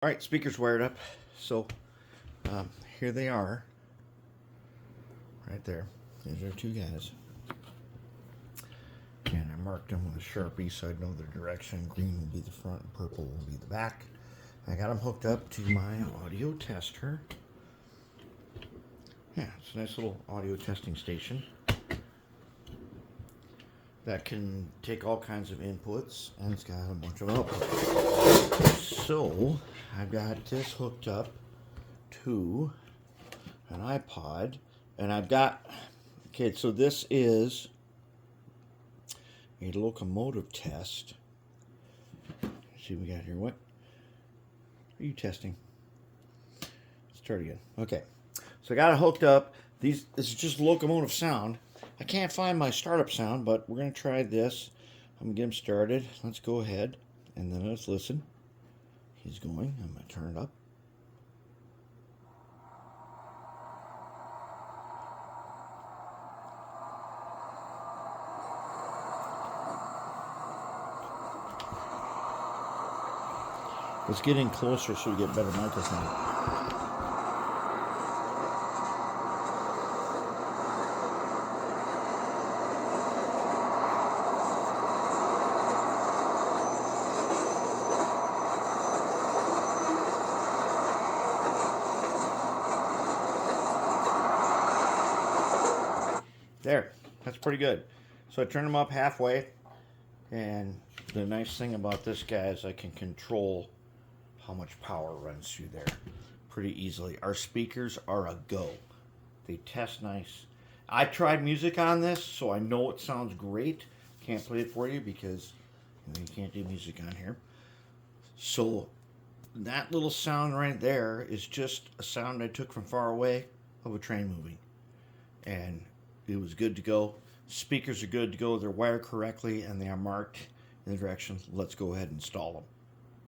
All right, speakers wired up. So here they are, right there. These are two guys. And I marked them with a Sharpie so I'd know the direction. Green will be the front and purple will be the back. I got them hooked up to my audio tester. Yeah, it's a nice little audio testing station that can take all kinds of inputs, and it's got a bunch of outputs. So I've got this hooked up to an iPod, and I've got, okay, so this is a locomotive test. Let's see what we got here. What are you testing? Start again. Okay, so I got it hooked up. This is just locomotive sound. I can't find my startup sound, but we're going to try this. I'm going to get him started. Let's go ahead, and then let's listen. He's going. I'm going to turn it up. Let's get in closer so we get better microphone. There, that's pretty good. So I turned them up halfway, and the nice thing about this guy is I can control how much power runs through there pretty easily. Our speakers are a go. They test nice. I tried music on this, so I know it sounds great. Can't play it for you because you can't do music on here. So that little sound right there is just a sound I took from far away of a train moving. And it was good to go. Speakers are good to go. They're wired correctly and they are marked in the direction. Let's go ahead and install them.